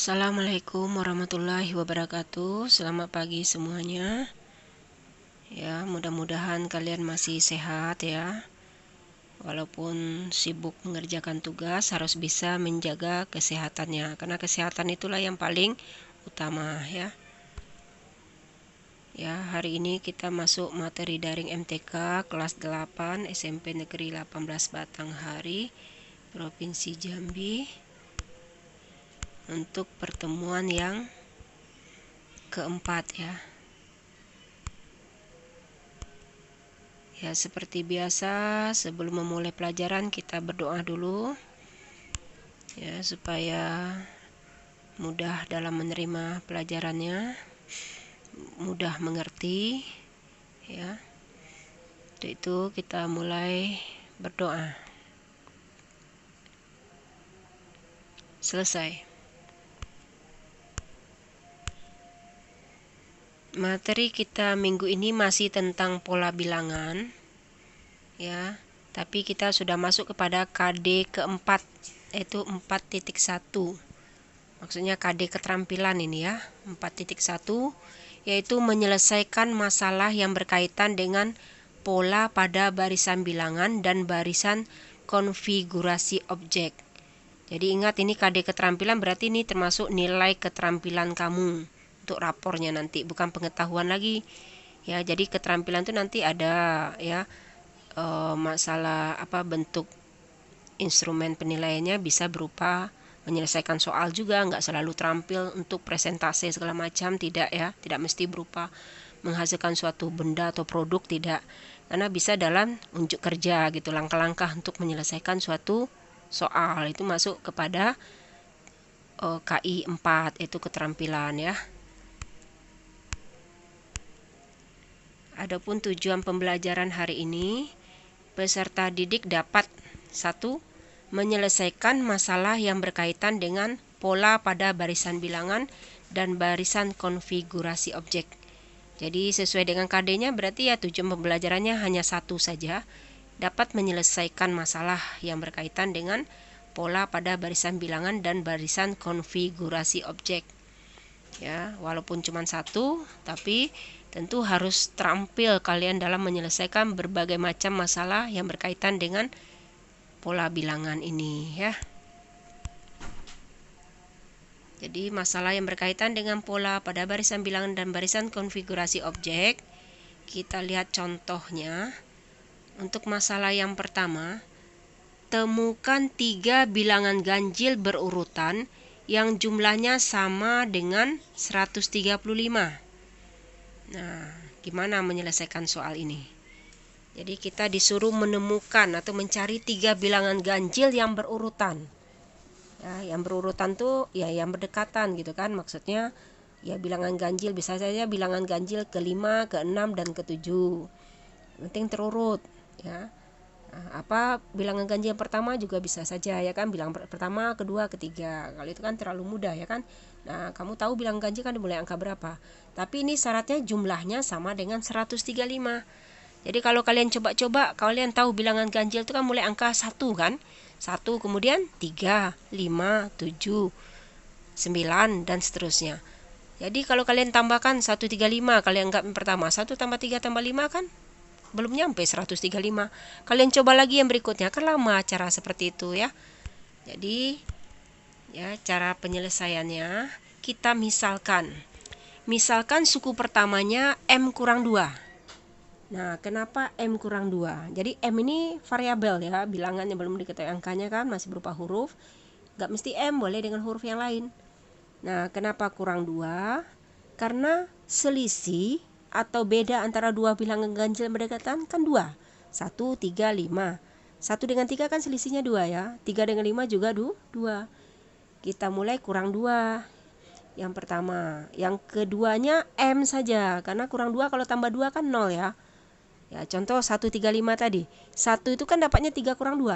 Assalamualaikum warahmatullahi wabarakatuh. Selamat pagi semuanya. Ya, mudah-mudahan kalian masih sehat ya. Walaupun sibuk mengerjakan tugas, harus bisa menjaga kesehatannya, karena kesehatan itulah yang paling utama ya. Ya, hari ini kita masuk materi daring MTK kelas 8 SMP Negeri 18 Batanghari, Provinsi Jambi, untuk pertemuan yang keempat ya. Ya, seperti biasa, sebelum memulai pelajaran kita berdoa dulu ya, supaya mudah dalam menerima pelajarannya, mudah mengerti ya. Untuk itu kita mulai berdoa. Selesai. Materi kita minggu ini masih tentang pola bilangan ya, tapi kita sudah masuk kepada KD keempat, yaitu 4.1. Maksudnya KD keterampilan ini ya, 4.1, yaitu menyelesaikan masalah yang berkaitan dengan pola pada barisan bilangan dan barisan konfigurasi objek. Jadi ingat, ini KD keterampilan, berarti ini termasuk nilai keterampilan kamu untuk rapornya nanti, bukan pengetahuan lagi ya. Jadi keterampilan itu nanti ada ya, masalah bentuk instrumen penilaiannya bisa berupa menyelesaikan soal juga, nggak selalu terampil untuk presentasi segala macam, tidak ya, tidak mesti berupa menghasilkan suatu benda atau produk, tidak, karena bisa dalam unjuk kerja gitu, langkah-langkah untuk menyelesaikan suatu soal, itu masuk kepada KI 4, itu keterampilan ya. Adapun tujuan pembelajaran hari ini, peserta didik dapat 1. Menyelesaikan masalah yang berkaitan dengan pola pada barisan bilangan dan barisan konfigurasi objek. Jadi sesuai dengan KD-nya, berarti ya tujuan pembelajarannya hanya satu saja, dapat menyelesaikan masalah yang berkaitan dengan pola pada barisan bilangan dan barisan konfigurasi objek. Ya, walaupun cuma satu, tapi tentu harus terampil kalian dalam menyelesaikan berbagai macam masalah yang berkaitan dengan pola bilangan ini ya. Jadi masalah yang berkaitan dengan pola pada barisan bilangan dan barisan konfigurasi objek, kita lihat contohnya. Untuk masalah yang pertama, temukan 3 bilangan ganjil berurutan yang jumlahnya sama dengan 135. Nah, gimana menyelesaikan soal ini? Jadi kita disuruh menemukan atau mencari 3 bilangan ganjil yang berurutan. Ya, yang berurutan tuh ya yang berdekatan gitu kan, maksudnya ya bilangan ganjil bisa saja bilangan ganjil ke-5, ke-6 dan ke-7. Penting terurut ya. Nah, bilangan ganjil yang pertama juga bisa saja ya kan, bilangan pertama, kedua, ketiga. Kalau itu kan terlalu mudah ya kan. Nah, kamu tahu bilangan ganjil kan dimulai angka berapa. Tapi ini syaratnya jumlahnya sama dengan 135. Jadi kalau kalian coba-coba, kalian tahu bilangan ganjil itu kan mulai angka 1 kan. 1, kemudian 3, 5, 7, 9 dan seterusnya. Jadi kalau kalian tambahkan 135, kalian anggap yang pertama, 1 tambah 3 tambah 5 kan belum nyampe 135. Kalian coba lagi yang berikutnya, kan lama cara seperti itu ya. Jadi ya, cara penyelesaiannya kita misalkan suku pertamanya M kurang 2. Nah, kenapa M kurang 2? Jadi M ini variabel ya, bilangannya belum diketahui angkanya kan, masih berupa huruf. Gak mesti M, boleh dengan huruf yang lain. Nah, kenapa kurang 2? Karena selisih atau beda antara dua bilangan ganjil berdekatan kan 2. 1, 3, 5. 1 dengan 3 kan selisihnya 2 ya. 3 dengan 5 juga 2. Kita mulai kurang 2. Yang pertama. Yang keduanya M saja, karena kurang 2 kalau tambah 2 kan 0 ya. Ya, contoh 135 tadi. 1 itu kan dapatnya 3 kurang 2.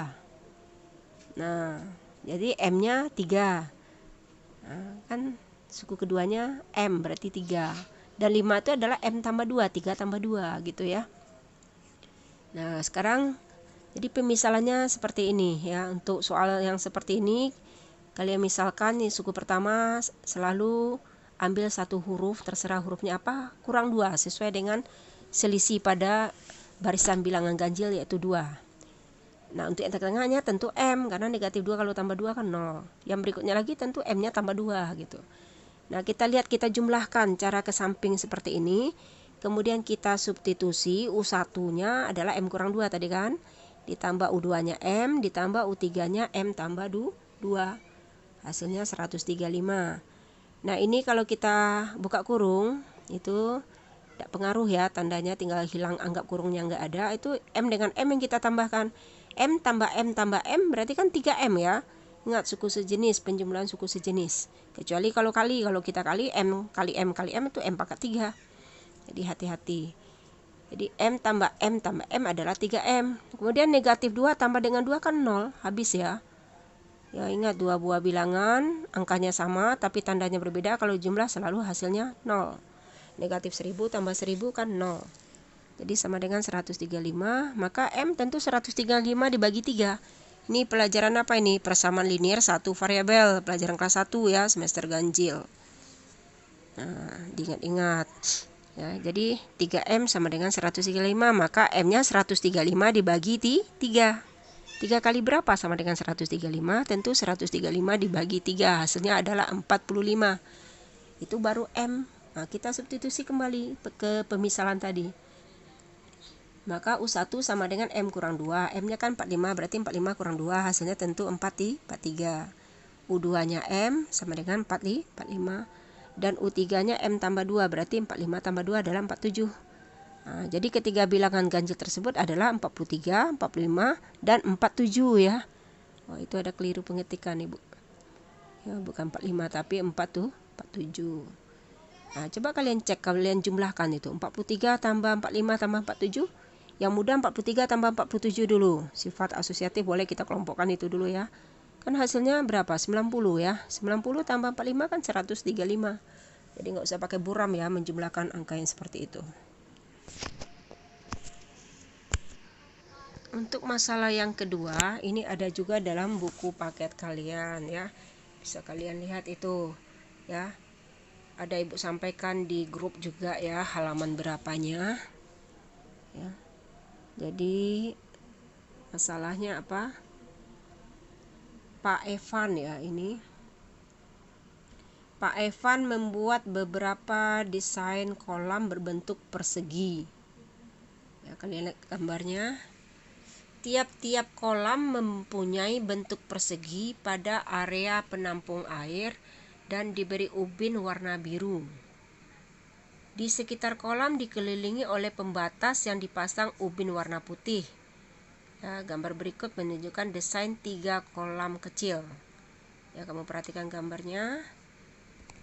Nah, jadi M-nya 3. Nah, kan suku keduanya M, berarti 3. Dan 5 itu adalah M tambah 2, 3 tambah 2 gitu ya. Nah, sekarang jadi pemisalannya seperti ini ya. Untuk soal yang seperti ini Kalian misalkan nih suku pertama selalu ambil satu huruf, terserah hurufnya apa, kurang 2 sesuai dengan selisih pada barisan bilangan ganjil yaitu 2. Nah, untuk yang tengahnya tentu M, karena negatif 2 kalau tambah 2 kan 0. Yang berikutnya lagi tentu M-nya tambah 2 gitu. Nah, kita lihat, kita jumlahkan cara ke samping seperti ini. Kemudian kita substitusi, U1-nya adalah M kurang 2 tadi kan. Ditambah U2-nya M, ditambah U3-nya M tambah 2. Hasilnya 135. Nah, ini kalau kita buka kurung, itu tidak pengaruh ya, tandanya tinggal hilang, anggap kurungnya nggak ada. Itu M dengan M yang kita tambahkan. M tambah M tambah M berarti kan 3M ya. Ingat, suku sejenis, penjumlahan suku sejenis. Kecuali kalau kita kali M kali M kali M itu M pangkat 3. Jadi hati-hati. Jadi M tambah M tambah M adalah 3M. Kemudian negatif 2 tambah dengan 2 kan 0. Habis ya. Ya, ingat, dua buah bilangan, angkanya sama tapi tandanya berbeda. Kalau jumlah selalu hasilnya 0. Negatif 1000 tambah 1000 kan 0. Jadi sama dengan 135. Maka M tentu 135 dibagi 3. Ini pelajaran apa ini? Persamaan linier satu variabel, pelajaran kelas 1 ya, semester ganjil. Nah, diingat-ingat ya. Jadi 3M sama dengan 135, maka M-nya 135 dibagi 3. 3 kali berapa sama dengan 135? Tentu 135 dibagi 3, hasilnya adalah 45. Itu baru M. Nah, kita substitusi kembali ke pemisalan tadi. Maka U1 sama dengan M kurang 2. M-nya kan 45, berarti 45 kurang 2, hasilnya tentu 43. U2-nya M sama dengan 45. Dan U3-nya M tambah 2, berarti 45 tambah 2 adalah 47. Nah, jadi ketiga bilangan ganjil tersebut adalah 43, 45, dan 47 ya. Oh, itu ada keliru pengetikan Ibu. Ya, bukan 45 tapi 47. Nah, coba kalian cek, kalian jumlahkan itu. 43 tambah 45 tambah 47. Yang mudah 43 tambah 47 dulu. Sifat asosiatif boleh kita kelompokkan itu dulu ya. Kan hasilnya berapa? 90 ya. 90 tambah 45 kan 135. Jadi nggak usah pakai buram ya menjumlahkan angka yang seperti itu. Untuk masalah yang kedua, ini ada juga dalam buku paket kalian ya. Bisa kalian lihat itu ya. Ada Ibu sampaikan di grup juga ya, halaman berapanya ya. Jadi masalahnya apa? Pak Evan ya ini. Pak Evan membuat beberapa desain kolam berbentuk persegi. Ya, kalian lihat gambarnya. Tiap-tiap kolam mempunyai bentuk persegi pada area penampung air dan diberi ubin warna biru. Di sekitar kolam dikelilingi oleh pembatas yang dipasang ubin warna putih. Ya, gambar berikut menunjukkan desain 3 kolam kecil. Ya, kamu perhatikan gambarnya.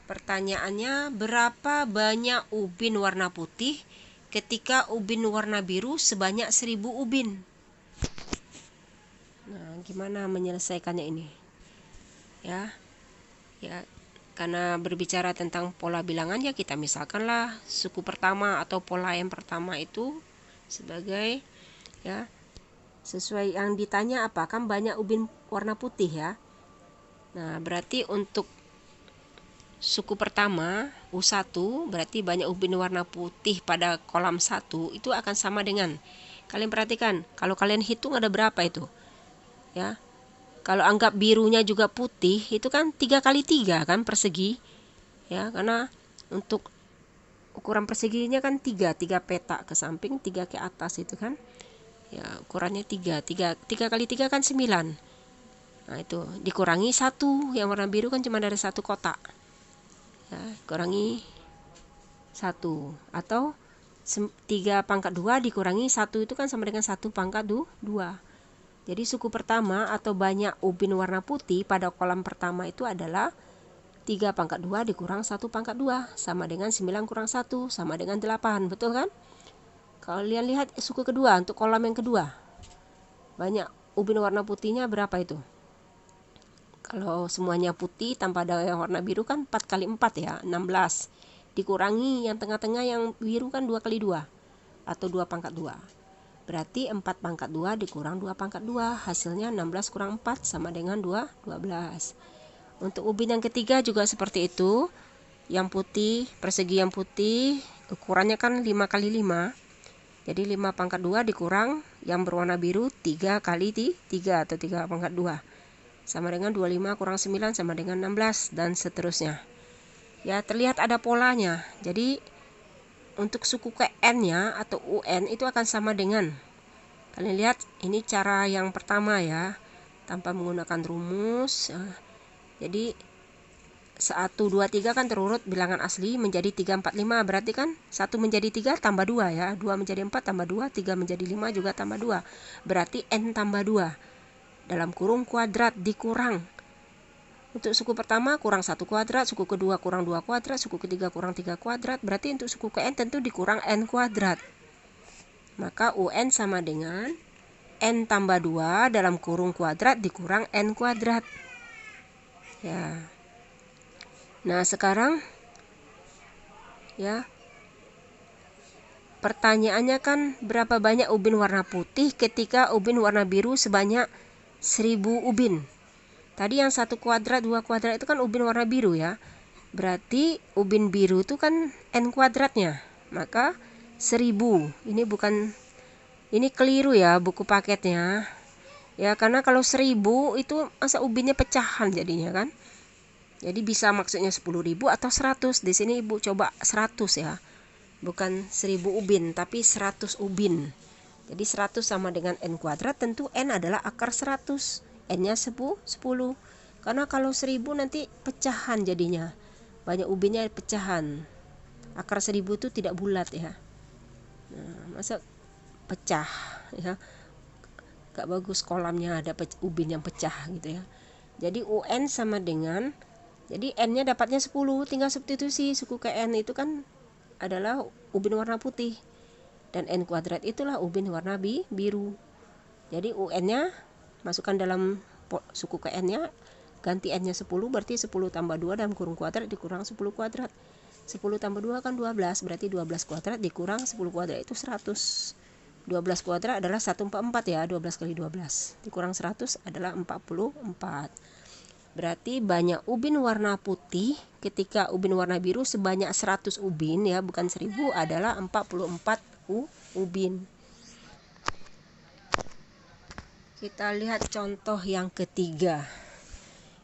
Pertanyaannya, berapa banyak ubin warna putih ketika ubin warna biru sebanyak 1000 ubin? Nah, gimana menyelesaikannya ini? Ya, karena berbicara tentang pola bilangan ya, kita misalkanlah suku pertama atau pola yang pertama itu sebagai ya, sesuai yang ditanya apa, kan banyak ubin warna putih ya. Nah, berarti untuk suku pertama U1 berarti banyak ubin warna putih pada kolam 1 itu akan sama dengan, kalian perhatikan, kalau kalian hitung ada berapa itu ya. Kalau anggap birunya juga putih, itu kan 3 kali 3 kan persegi. Ya, karena untuk ukuran perseginya kan 3 peta ke samping, 3 ke atas itu kan. Ya, ukurannya 3 kali 3 kan 9. Nah, itu dikurangi 1, yang warna biru kan cuma dari 1 kotak. Ya, kurangi 1 atau 3 pangkat 2 dikurangi 1 itu kan sama dengan 1 pangkat 2. Jadi suku pertama atau banyak ubin warna putih pada kolam pertama itu adalah 3 pangkat 2 dikurang 1 pangkat 2 sama dengan 9 kurang 1 sama dengan 8, betul kan? Kalian lihat suku kedua, untuk kolam yang kedua, banyak ubin warna putihnya berapa itu? Kalau semuanya putih tanpa ada yang warna biru kan 4 kali 4 ya, 16. Dikurangi yang tengah-tengah yang biru kan 2 kali 2 atau 2 pangkat 2. Berarti 4 pangkat 2 dikurang 2 pangkat 2, hasilnya 16 kurang 4 sama dengan 12. Untuk ubin yang ketiga juga seperti itu. Yang putih, persegi yang putih, ukurannya kan 5 kali 5. Jadi 5 pangkat 2 dikurang yang berwarna biru 3 kali 3 atau 3 pangkat 2. Sama dengan 25 kurang 9 sama dengan 16 dan seterusnya. Ya, terlihat ada polanya. Jadi untuk suku ke N-nya atau UN itu akan sama dengan, kalian lihat ini cara yang pertama ya, tanpa menggunakan rumus. Jadi 1, 2, 3 kan terurut bilangan asli menjadi 3, 4, 5. Berarti kan 1 menjadi 3 tambah 2 ya. 2 menjadi 4 tambah 2. 3 menjadi 5 juga tambah 2. Berarti N tambah 2. Dalam kurung kuadrat dikurang. Untuk suku pertama kurang 1 kuadrat. Suku kedua kurang 2 kuadrat. Suku ketiga kurang 3 kuadrat. Berarti untuk suku ke N tentu dikurang N kuadrat. Maka UN sama dengan N tambah 2 dalam kurung kuadrat dikurang N kuadrat. Ya. Nah, sekarang ya, pertanyaannya kan berapa banyak ubin warna putih ketika ubin warna biru sebanyak 1000 ubin. Tadi yang 1 kuadrat, 2 kuadrat itu kan ubin warna biru ya. Berarti ubin biru itu kan N kuadratnya. Maka 1000. Ini keliru ya buku paketnya. Ya, karena kalau 1000 itu masa ubinnya pecahan jadinya kan. Jadi bisa maksudnya 10.000 atau 100. Di sini Ibu coba 100 ya. Bukan 1000 ubin, tapi 100 ubin. Jadi 100 sama dengan N kuadrat, tentu N adalah akar 100. N-nya 10. Karena kalau 1000 nanti pecahan jadinya. Banyak ubinnya pecahan. Akar 1000 itu tidak bulat ya. Nah, masa pecah ya. Gak bagus kolamnya ada ubin yang pecah gitu ya. Jadi UN sama dengan, jadi N-nya dapatnya 10, tinggal substitusi suku ke N itu kan adalah ubin warna putih. Dan N kuadrat itulah ubin warna biru. Jadi UN-nya masukkan dalam suku ke N-nya, ganti N-nya 10, berarti 10 tambah 2 dalam kurung kuadrat dikurang 10 kuadrat. 10 tambah 2 kan 12, berarti 12 kuadrat dikurang 10 kuadrat itu 100. 12 kuadrat adalah 144 ya, 12 kali 12. Dikurang 100 adalah 44. Berarti banyak ubin warna putih ketika ubin warna biru sebanyak 100 ubin ya, bukan 1000, adalah 44 ubin. Kita lihat contoh yang ketiga.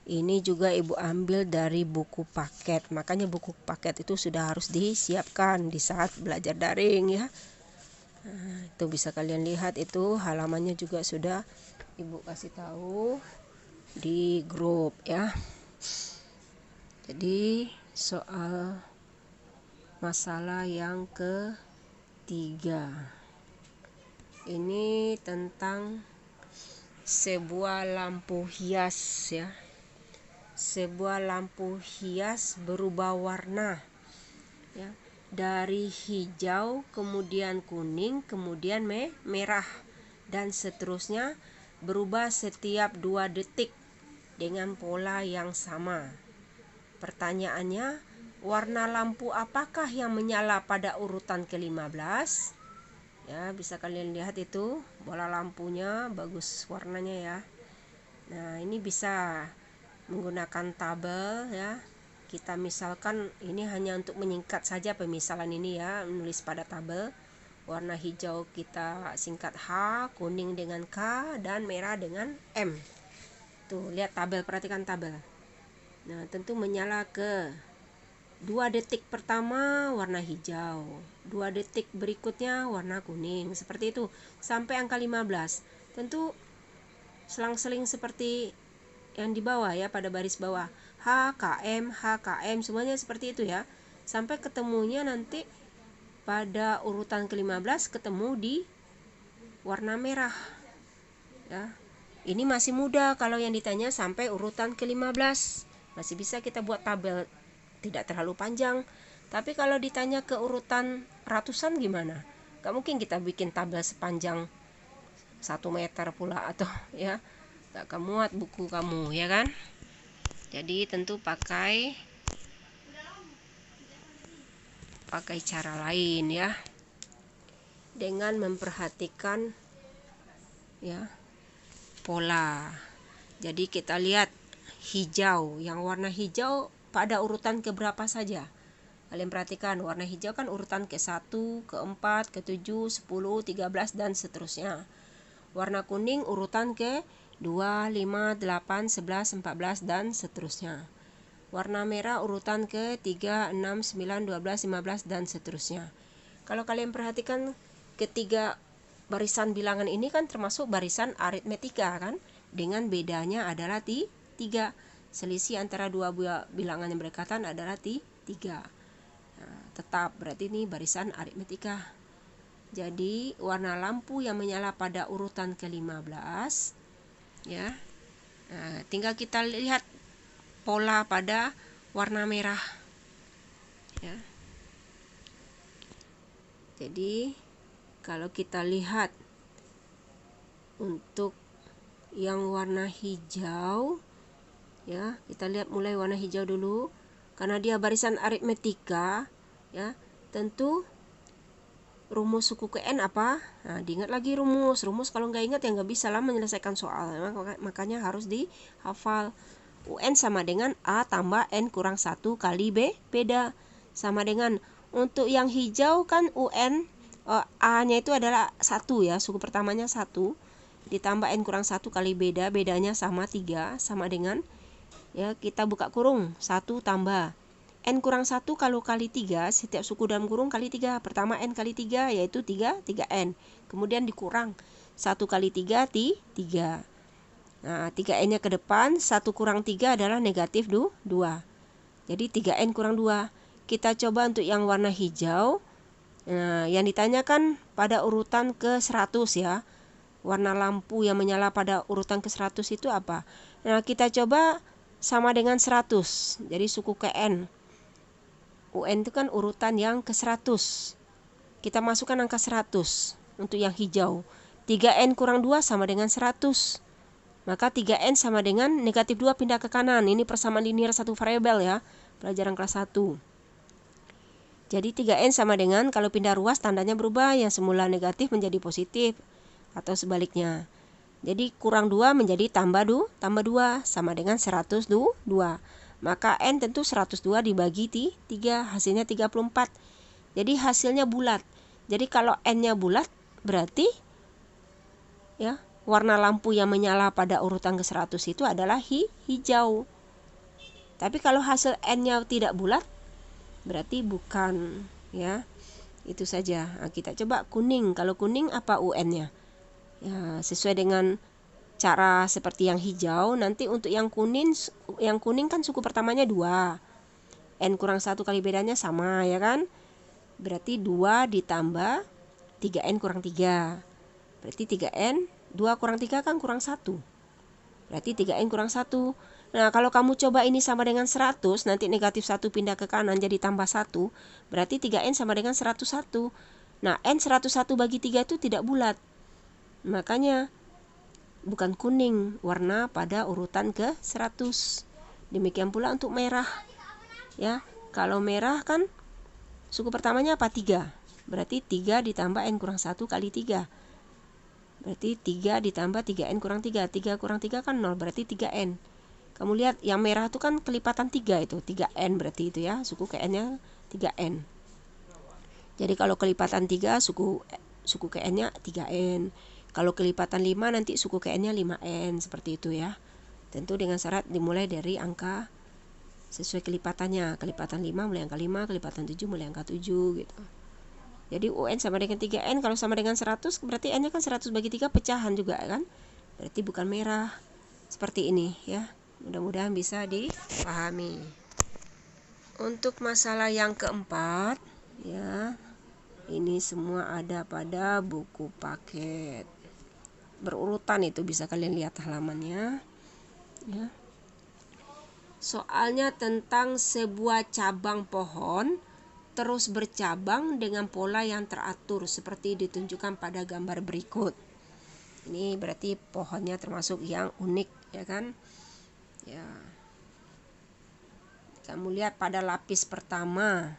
Ini juga Ibu ambil dari buku paket. Makanya buku paket itu sudah harus disiapkan di saat belajar daring ya. Nah, itu bisa kalian lihat, itu halamannya juga sudah Ibu kasih tahu di grup ya. Jadi soal masalah yang ketiga ini tentang sebuah lampu hias ya. Sebuah lampu hias berubah warna ya, dari hijau kemudian kuning kemudian merah dan seterusnya, berubah setiap 2 detik dengan pola yang sama. Pertanyaannya, warna lampu apakah yang menyala pada urutan ke-15? Ya, bisa kalian lihat itu bola lampunya bagus warnanya ya. Nah, ini bisa menggunakan tabel ya. Kita misalkan ini hanya untuk menyingkat saja pemisalan ini ya, menulis pada tabel. Warna hijau kita singkat H, kuning dengan K, dan merah dengan M. Tuh, lihat tabel, perhatikan tabel. Nah, tentu menyala ke 2 detik pertama warna hijau, 2 detik berikutnya warna kuning, seperti itu sampai angka 15. Tentu selang-seling seperti yang di bawah ya, pada baris bawah HKM semuanya seperti itu ya, sampai ketemunya nanti pada urutan ke-15 ketemu di warna merah ya. Ini masih mudah kalau yang ditanya sampai urutan ke-15, masih bisa kita buat tabel, tidak terlalu panjang. Tapi kalau ditanya ke urutan ratusan gimana? Gak mungkin kita bikin tabel sepanjang 1 meter pula, atau ya gak muat buku kamu ya kan. Jadi tentu pakai cara lain ya, dengan memperhatikan ya pola. Jadi kita lihat hijau. Yang warna hijau pada urutan keberapa saja? Kalian perhatikan, warna hijau kan urutan ke-1, ke-4, ke-7, 10, 13, dan seterusnya. Warna kuning urutan ke-2, 5, 8, 11, 14, dan seterusnya. Warna merah urutan ke-3, 6, 9, 12, 15, dan seterusnya. Kalau kalian perhatikan, ketiga barisan bilangan ini kan termasuk barisan aritmetika kan? Dengan bedanya adalah 3. Selisih antara dua bilangan yang berdekatan adalah 3. Tetap berarti ini barisan aritmetika. Jadi warna lampu yang menyala pada urutan ke-15 ya. Tinggal kita lihat pola pada warna merah ya. Jadi kalau kita lihat untuk yang warna hijau ya, kita lihat mulai warna hijau dulu. Karena dia barisan aritmetika ya, tentu rumus suku ke N apa? Nah, diingat lagi rumus kalau nggak ingat ya nggak bisa lah menyelesaikan soal. Makanya harus dihafal. UN sama dengan A tambah N kurang 1 kali B beda. Sama dengan untuk yang hijau kan UN A-nya itu adalah 1 ya, suku pertamanya 1 ditambah N kurang 1 kali beda, bedanya sama 3, sama dengan ya, kita buka kurung 1 tambah N kurang 1 kalau kali 3, setiap suku dalam kurung kali 3. Pertama N kali 3 yaitu 3N. Kemudian dikurang 1 kali 3, 3. Nah, 3N-nya ke depan, 1 kurang 3 adalah negatif 2. Jadi 3N kurang 2. Kita coba untuk yang warna hijau. Nah, yang ditanyakan pada urutan ke-100 ya. Warna lampu yang menyala pada urutan ke-100 itu apa? Nah, kita coba sama dengan 100. Jadi suku ke N. UN itu kan urutan yang ke-100. Kita masukkan angka 100 untuk yang hijau. 3N kurang 2 sama dengan 100. Maka 3N sama dengan negatif 2 pindah ke kanan. Ini persamaan linear satu variabel ya. Pelajaran kelas 1. Jadi 3N sama dengan, kalau pindah ruas tandanya berubah, yang semula negatif menjadi positif. Atau sebaliknya. Jadi kurang 2 menjadi tambah 2 sama dengan 102. Maka N tentu 102 dibagi 3, hasilnya 34. Jadi hasilnya bulat. Jadi kalau N-nya bulat berarti ya, warna lampu yang menyala pada urutan ke-100 itu adalah hijau. Tapi kalau hasil N-nya tidak bulat berarti bukan ya. Itu saja. Nah, kita coba kuning. Kalau kuning apa UN-nya? Ya, sesuai dengan cara seperti yang hijau. Nanti untuk yang kuning kan suku pertamanya 2. N kurang 1 kali bedanya sama ya kan? Berarti 2 ditambah 3N kurang 3. Berarti 3N, 2 kurang 3 kan kurang 1. Berarti 3N kurang 1. Nah, kalau kamu coba ini sama dengan 100, nanti negatif 1 pindah ke kanan jadi tambah 1. Berarti 3N sama dengan 101. Nah, N 101 bagi 3 itu tidak bulat. Makanya bukan kuning warna pada urutan ke-100. Demikian pula untuk merah ya. Kalau merah kan suku pertamanya apa? 3. Berarti 3 ditambah N kurang 1 kali 3. Berarti 3 ditambah 3N kurang 3. 3 kurang 3 kan 0, berarti 3N. Kamu lihat yang merah itu kan kelipatan 3 itu, 3N berarti itu ya, suku ke N-nya 3N. Jadi kalau kelipatan 3 suku ke N-nya 3N. Kalau kelipatan 5 nanti suku ke N-nya 5N, seperti itu ya. Tentu dengan syarat dimulai dari angka sesuai kelipatannya. Kelipatan 5 mulai angka 5, kelipatan 7 mulai angka 7 gitu. Jadi UN sama dengan 3N, kalau sama dengan 100 berarti N-nya kan 100 bagi 3 pecahan juga kan. Berarti bukan merah. Seperti ini ya. Mudah-mudahan bisa dipahami. Untuk masalah yang keempat ya, ini semua ada pada buku paket. Berurutan itu bisa kalian lihat halamannya ya. Soalnya tentang sebuah cabang pohon terus bercabang dengan pola yang teratur seperti ditunjukkan pada gambar berikut. Ini berarti pohonnya termasuk yang unik ya kan ya. Kamu lihat pada lapis pertama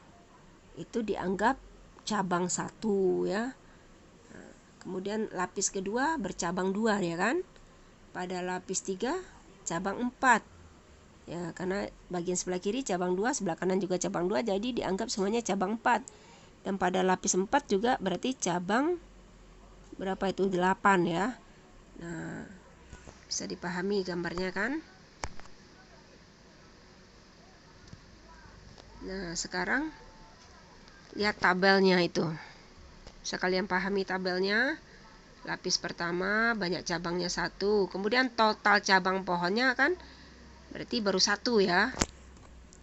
itu dianggap cabang 1 ya. Kemudian lapis kedua bercabang 2 ya kan. Pada lapis 3 cabang 4. Ya, karena bagian sebelah kiri cabang 2, sebelah kanan juga cabang 2, jadi dianggap semuanya cabang 4. Dan pada lapis 4 juga berarti cabang berapa itu? 8 ya. Nah, bisa dipahami gambarnya kan? Nah, sekarang lihat tabelnya itu. Bisa kalian pahami tabelnya. Lapis pertama banyak cabangnya 1. Kemudian total cabang pohonnya kan berarti baru 1 ya.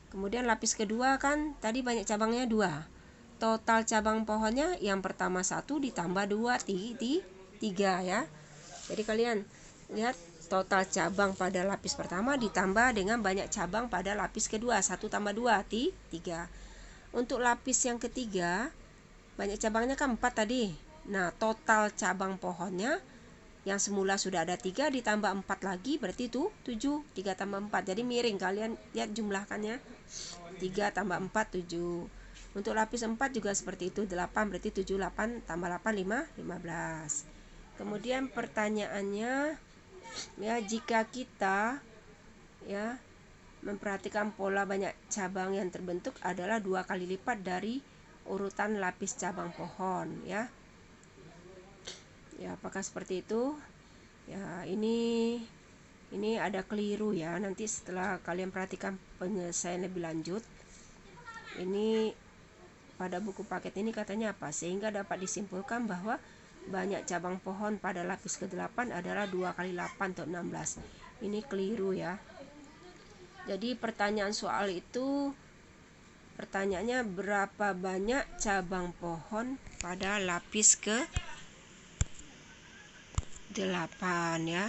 Kemudian lapis kedua kan tadi banyak cabangnya 2. Total cabang pohonnya yang pertama 1 ditambah 2, 3 ya. Jadi kalian lihat total cabang pada lapis pertama ditambah dengan banyak cabang pada lapis kedua. 1 tambah 2, 3. Untuk lapis yang ketiga banyak cabangnya kan 4 tadi. Nah, total cabang pohonnya yang semula sudah ada 3 ditambah 4 lagi berarti itu 7. 3 tambah 4 jadi miring, kalian lihat jumlahkannya. 3 tambah 4 7. Untuk lapis 4 juga seperti itu, 8 berarti 7, 8 tambah 8 15. Kemudian pertanyaannya ya, jika kita ya memperhatikan pola banyak cabang yang terbentuk adalah 2 kali lipat dari urutan lapis cabang pohon ya. Ya, apakah seperti itu? Ya, ini ada keliru ya. Nanti setelah kalian perhatikan penyelesaian lebih lanjut. Ini pada buku paket ini katanya apa? Sehingga dapat disimpulkan bahwa banyak cabang pohon pada lapis ke-8 adalah 2 kali 8 atau 16. Ini keliru ya. Jadi pertanyaan soal itu, pertanyaannya berapa banyak cabang pohon pada lapis ke-8 ya.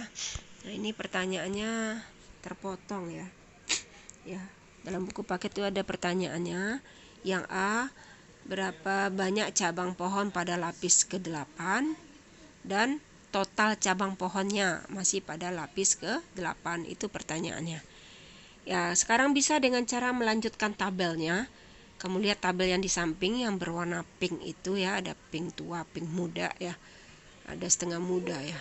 Nah, ini pertanyaannya terpotong ya. Ya, dalam buku paket itu ada pertanyaannya. Yang A, berapa banyak cabang pohon pada lapis ke-8 dan total cabang pohonnya masih pada lapis ke-8, itu pertanyaannya. Ya, sekarang bisa dengan cara melanjutkan tabelnya. Kamu lihat tabel yang di samping yang berwarna pink itu ya, ada pink tua, pink muda ya. Ada setengah muda ya.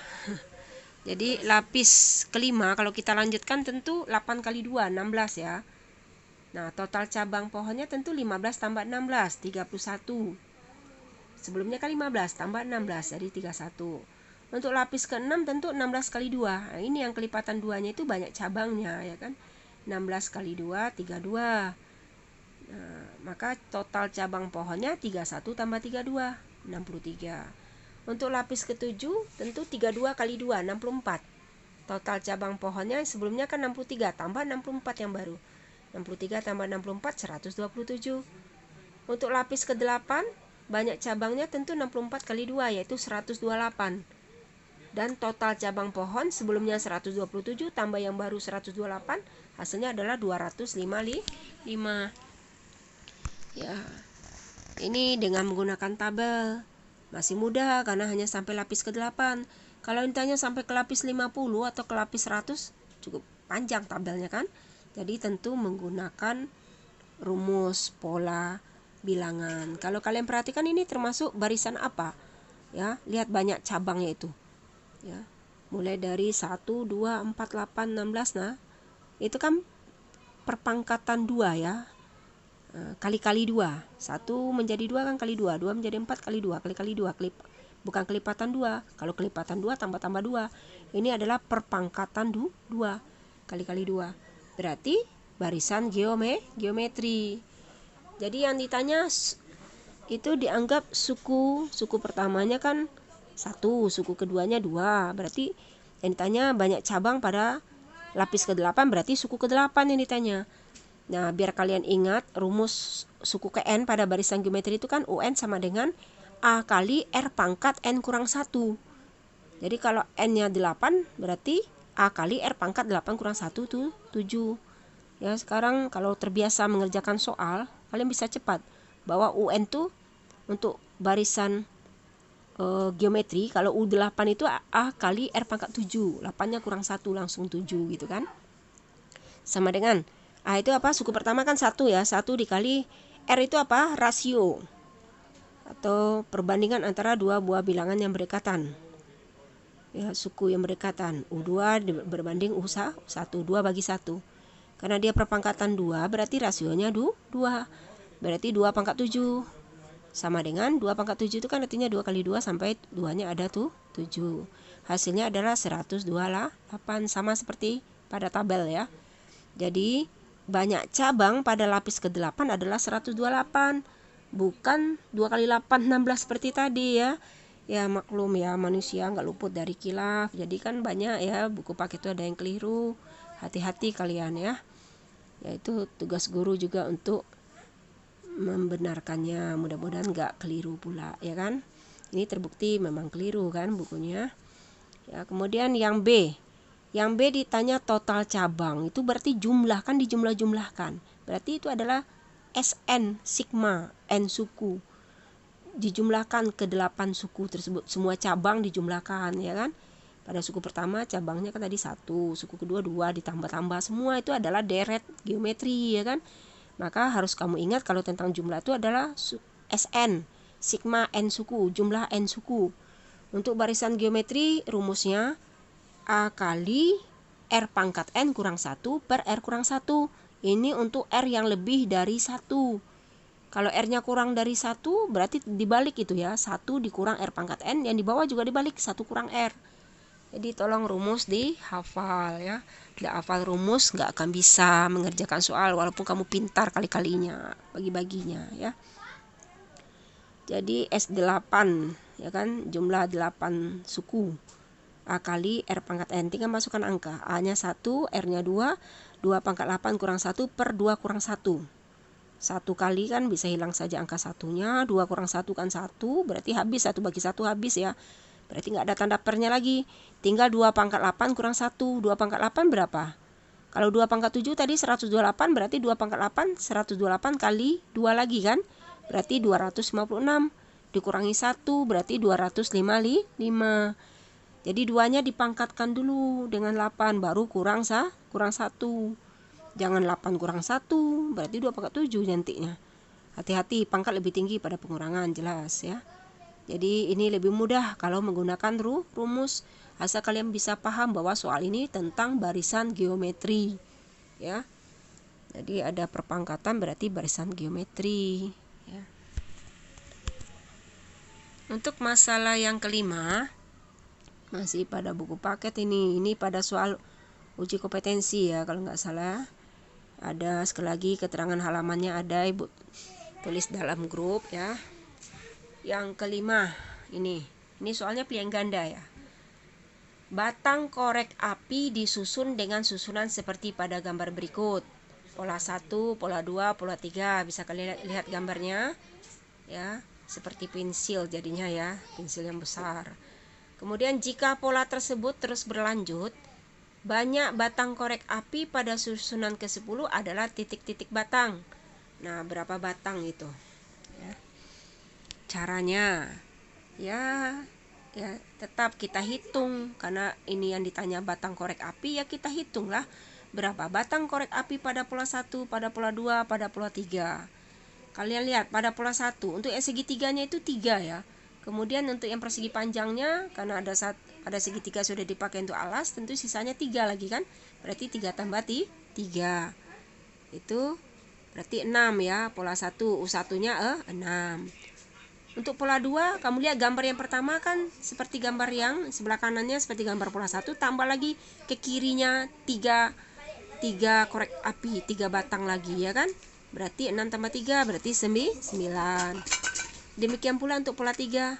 Jadi lapis kelima kalau kita lanjutkan tentu 8 kali 2, 16 ya. Nah, total cabang pohonnya tentu 15 tambah 16, 31. Sebelumnya kan 15 tambah 16, jadi 31. Untuk lapis ke-6 tentu 16 kali 2. Nah, ini yang kelipatan 2-nya itu banyak cabangnya ya kan. 16 kali 2, 32. Nah, maka total cabang pohonnya 31 tambah 32, 63. Untuk lapis ke-7 tentu 32 kali 2, 64. Total cabang pohonnya sebelumnya kan 63 tambah 64 yang baru. 63 tambah 64, 127. Untuk lapis ke-8 banyak cabangnya tentu 64 kali 2 yaitu 128. Dan total cabang pohon sebelumnya 127 tambah yang baru 128, hasilnya adalah 205. Ya. Ini dengan menggunakan tabel. Masih mudah karena hanya sampai lapis ke-8. Kalau ditanya sampai ke lapis 50 atau ke lapis 100 cukup panjang tabelnya kan. Jadi tentu menggunakan rumus pola bilangan. Kalau kalian perhatikan ini termasuk barisan apa? Ya, lihat banyak cabangnya itu. Ya. Mulai dari 1 2 4 8 16. Nah, itu kan perpangkatan 2 ya. Kali-kali 2. 1 menjadi 2 kan kali 2. 2 menjadi 4 kali 2. Kali-kali 2. Bukan kelipatan 2. Kalau kelipatan 2 tambah-tambah 2. Ini adalah perpangkatan 2. Kali-kali 2. Berarti barisan geometri. Jadi yang ditanya itu dianggap suku pertamanya kan 1, suku keduanya 2. Berarti yang ditanya banyak cabang pada lapis ke-8 berarti suku ke-8 yang ditanya. Nah, biar kalian ingat rumus suku ke N pada barisan geometri itu kan UN sama dengan A kali R pangkat N kurang 1. Jadi kalau N-nya 8 berarti A kali R pangkat 8 kurang 1 itu 7. Ya, sekarang kalau terbiasa mengerjakan soal, kalian bisa cepat bahwa UN itu untuk barisan geometri, kalau U8 itu A kali R pangkat 7. 8-nya kurang 1 langsung 7 gitu kan. Sama dengan A itu apa? Suku pertama kan 1 ya. 1 dikali R itu apa? Rasio atau perbandingan antara dua buah bilangan yang berdekatan. Ya, suku yang berdekatan. U2 berbanding U1, 2 bagi 1. Karena dia perpangkatan 2, berarti rasionya 2. Berarti 2 pangkat 7. Sama dengan 2 pangkat 7 itu kan artinya 2 kali 2 sampai 2-nya ada tuh 7. Hasilnya adalah 128, sama seperti pada tabel ya. Jadi banyak cabang pada lapis ke-8 adalah 128. Bukan 2 kali 8, 16 seperti tadi ya. Ya maklum ya, manusia nggak luput dari khilaf. Jadi kan banyak ya buku paket itu ada yang keliru. Hati-hati kalian ya. Yaitu tugas guru juga untuk membenarkannya. Mudah-mudahan nggak keliru pula ya kan. Ini terbukti memang keliru kan bukunya. Ya, kemudian yang B. Yang B ditanya total cabang. Itu berarti jumlah, kan dijumlah-jumlahkan. Berarti itu adalah SN, sigma, N suku. Dijumlahkan ke 8 suku tersebut. Semua cabang dijumlahkan ya kan. Pada suku pertama cabangnya kan tadi 1, suku kedua 2, ditambah-tambah. Semua itu adalah deret geometri ya kan. Maka harus kamu ingat kalau tentang jumlah itu adalah SN, sigma N suku, jumlah N suku. Untuk barisan geometri rumusnya A kali R pangkat N kurang 1 per R kurang 1. Ini untuk R yang lebih dari 1. Kalau R-nya kurang dari 1 berarti dibalik itu ya, 1 dikurang R pangkat N, yang di bawah juga dibalik, 1 kurang R. Jadi tolong rumus dihafal ya. Tidak hafal rumus nggak akan bisa mengerjakan soal walaupun kamu pintar kali-kalinya bagi-baginya ya. Jadi S8 ya kan, jumlah 8 suku. A kali R pangkat N, tinggal masukkan angka. A-nya 1, R-nya 2, 2 pangkat 8 kurang 1 per 2 kurang 1. 1 kali kan bisa hilang saja angka satunya, 2 kurang 1 kan 1, berarti habis, 1 bagi 1 habis ya. Berarti nggak ada tanda pernya lagi. Tinggal 2 pangkat 8 kurang 1. 2 pangkat 8 berapa? Kalau 2 pangkat 7 tadi 128, berarti 2 pangkat 8 128 kali 2 lagi kan? Berarti 256. Dikurangi 1 berarti 255. Jadi 2-nya dipangkatkan dulu dengan 8, baru kurang 1. Jangan 8 kurang 1, berarti 2 pangkat 7 nantinya. Hati-hati, pangkat lebih tinggi pada pengurangan, jelas ya. Jadi ini lebih mudah kalau menggunakan rumus, asal kalian bisa paham bahwa soal ini tentang barisan geometri ya. Jadi ada perpangkatan berarti barisan geometri ya. Untuk masalah yang kelima masih pada buku paket ini pada soal uji kompetensi ya kalau nggak salah. Ada sekali lagi keterangan halamannya ada, Ibu tulis dalam grup ya. Yang kelima ini soalnya pilihan ganda ya. Batang korek api disusun dengan susunan seperti pada gambar berikut. Pola 1, pola 2, pola 3. Bisa kalian lihat gambarnya ya, seperti pensil jadinya ya, pensil yang besar. Kemudian jika pola tersebut terus berlanjut, banyak batang korek api pada susunan ke-10 adalah titik-titik batang. Nah, berapa batang itu? Ya. Caranya ya tetap kita hitung, karena ini yang ditanya batang korek api, ya kita hitunglah berapa batang korek api pada pola 1, pada pola 2, pada pola 3. Kalian lihat pada pola 1 untuk yang segitiganya itu 3 ya. Kemudian untuk yang persegi panjangnya, karena ada segitiga sudah dipakai untuk alas, tentu sisanya 3 lagi kan. Berarti 3 tambah 3 itu berarti 6 ya. Pola 1 U1-nya 6. Untuk pola 2, kamu lihat gambar yang pertama kan seperti gambar yang sebelah kanannya seperti gambar pola 1, tambah lagi ke kirinya 3 korek api, 3 batang lagi ya kan. Berarti 6 tambah 3 berarti 9. Demikian pula untuk pola 3.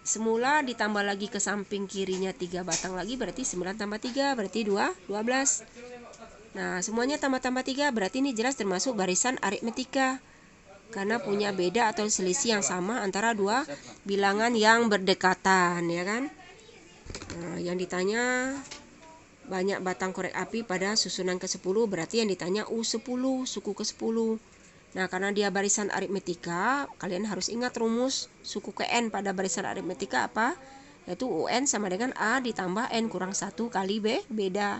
Semula ditambah lagi ke samping kirinya 3 batang lagi, berarti 9 tambah 3 berarti 12. Nah, semuanya tambah-tambah 3 berarti ini jelas termasuk barisan aritmetika, karena punya beda atau selisih yang sama antara dua bilangan yang berdekatan ya kan. Nah, yang ditanya banyak batang korek api pada susunan ke-10, berarti yang ditanya U10, suku ke-10. Nah, karena dia barisan aritmetika, kalian harus ingat rumus suku ke N pada barisan aritmetika apa? Yaitu UN sama dengan A ditambah N kurang 1 kali B, beda.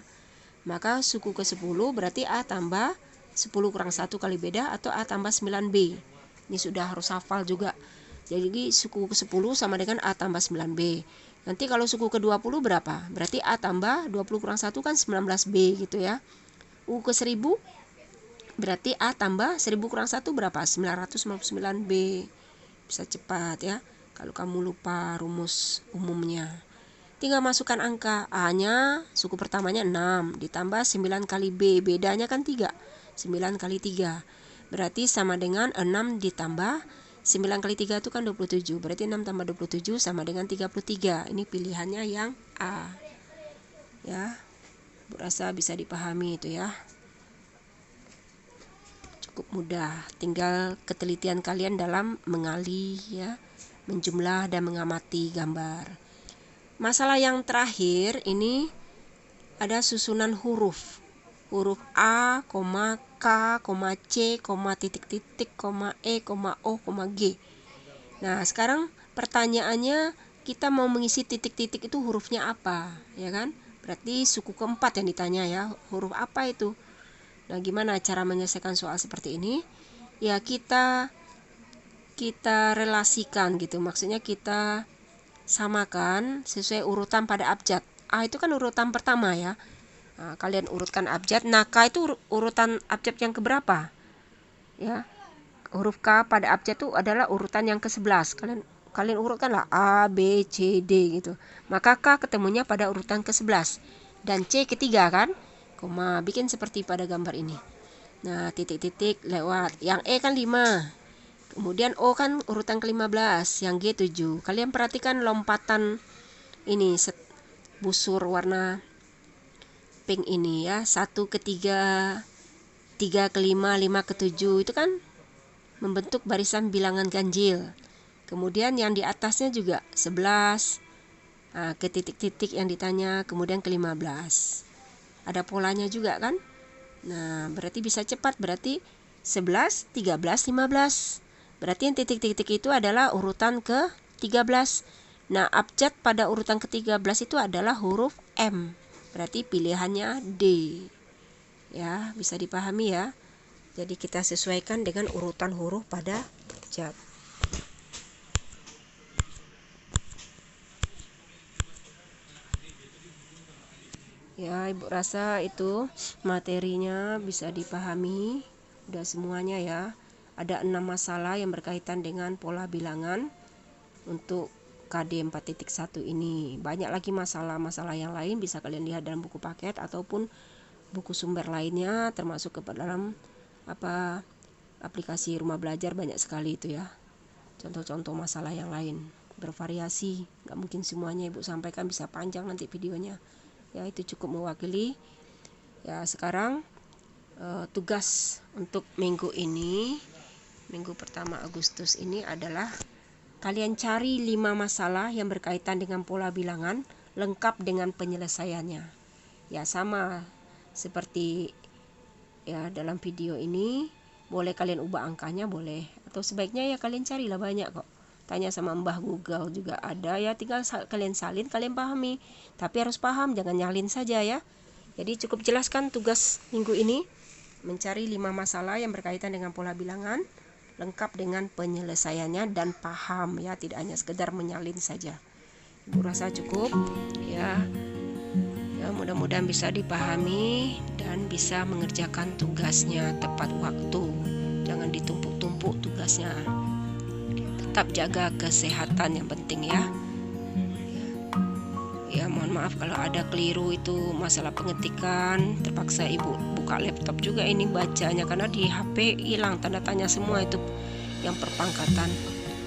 Maka suku ke-10 berarti A tambah 10 kurang 1 kali beda atau A tambah 9B. Ini sudah harus hafal juga. Jadi suku ke-10 sama dengan A tambah 9B. Nanti kalau suku ke-20 berapa? Berarti A tambah 20 kurang 1 kan 19B gitu ya. U ke 1000 berarti A tambah 1000 kurang 1 berapa? 999B. Bisa cepat ya kalau kamu lupa rumus umumnya. Tinggal masukkan angka. A-nya suku pertamanya 6 ditambah 9 kali B. Bedanya kan 3. 9 kali 3. Berarti sama dengan 6 ditambah 9 kali 3 itu kan 27. Berarti 6 tambah 27 sama dengan 33. Ini pilihannya yang A. Ya. Bu rasa bisa dipahami itu ya. Cukup mudah. Tinggal ketelitian kalian dalam mengali ya, menjumlah dan mengamati gambar. Masalah yang terakhir ini ada susunan huruf. Huruf A, K, C, titik-titik, E, O, G. Nah, sekarang pertanyaannya kita mau mengisi titik-titik itu hurufnya apa, ya kan? Berarti suku keempat yang ditanya ya, huruf apa itu? Nah, gimana cara menyelesaikan soal seperti ini? Ya, kita relasikan gitu. Maksudnya kita samakan sesuai urutan pada abjad. A itu kan urutan pertama ya. Nah, kalian urutkan abjad. Nah, K itu urutan abjad yang keberapa? Ya. Huruf K pada abjad itu adalah urutan yang ke-11. Kalian urutkanlah A, B, C, D gitu. Maka K ketemunya pada urutan ke-11 dan C ketiga kan? Koma, bikin seperti pada gambar ini. Nah, titik-titik lewat. Yang E kan 5. Kemudian O kan urutan ke-15, yang G 7. Kalian perhatikan lompatan ini busur warna pink ini ya. 1 ke 3, 3 ke 5, 5 ke 7 itu kan membentuk barisan bilangan ganjil. Kemudian yang di atasnya juga 11. Nah, ke titik-titik yang ditanya, kemudian ke 15. Ada polanya juga kan? Nah, berarti bisa cepat, berarti 11, 13, 15. Berarti yang titik-titik itu adalah urutan ke-13. Nah, abjad pada urutan ke-13 itu adalah huruf M. Berarti pilihannya D. Ya, bisa dipahami ya. Jadi kita sesuaikan dengan urutan huruf pada abjad. Ya, Ibu rasa itu materinya bisa dipahami. Udah semuanya ya. Ada 6 masalah yang berkaitan dengan pola bilangan untuk KD 4.1 ini. Banyak lagi masalah-masalah yang lain bisa kalian lihat dalam buku paket ataupun buku sumber lainnya, termasuk ke dalam aplikasi rumah belajar. Banyak sekali itu ya. Contoh-contoh masalah yang lain bervariasi. Gak mungkin semuanya Ibu sampaikan, bisa panjang nanti videonya. Ya, itu cukup mewakili. Ya, sekarang tugas untuk minggu ini, minggu pertama Agustus ini adalah kalian cari 5 masalah yang berkaitan dengan pola bilangan lengkap dengan penyelesaiannya. Ya, sama seperti ya dalam video ini, boleh kalian ubah angkanya, boleh. Atau sebaiknya ya kalian carilah, banyak kok. Tanya sama Mbah Google juga ada ya, tinggal kalian salin, kalian pahami. Tapi harus paham, jangan nyalin saja ya. Jadi cukup jelaskan tugas minggu ini, mencari 5 masalah yang berkaitan dengan pola bilangan lengkap dengan penyelesaiannya dan paham ya, tidak hanya sekedar menyalin saja. Ibu rasa cukup ya. Ya, mudah-mudahan bisa dipahami dan bisa mengerjakan tugasnya tepat waktu. Jangan ditumpuk-tumpuk tugasnya. Tetap jaga kesehatan yang penting ya. Ya, mohon maaf kalau ada keliru itu masalah pengetikan, terpaksa Ibu buka laptop juga ini bacanya karena di HP hilang tanda tanya semua itu yang perpangkatan.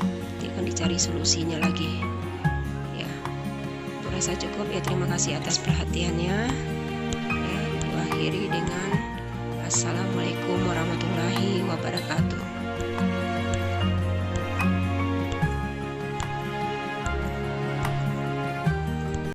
Nanti akan dicari solusinya lagi. Ya, Ibu rasa cukup ya. Terima kasih atas perhatiannya.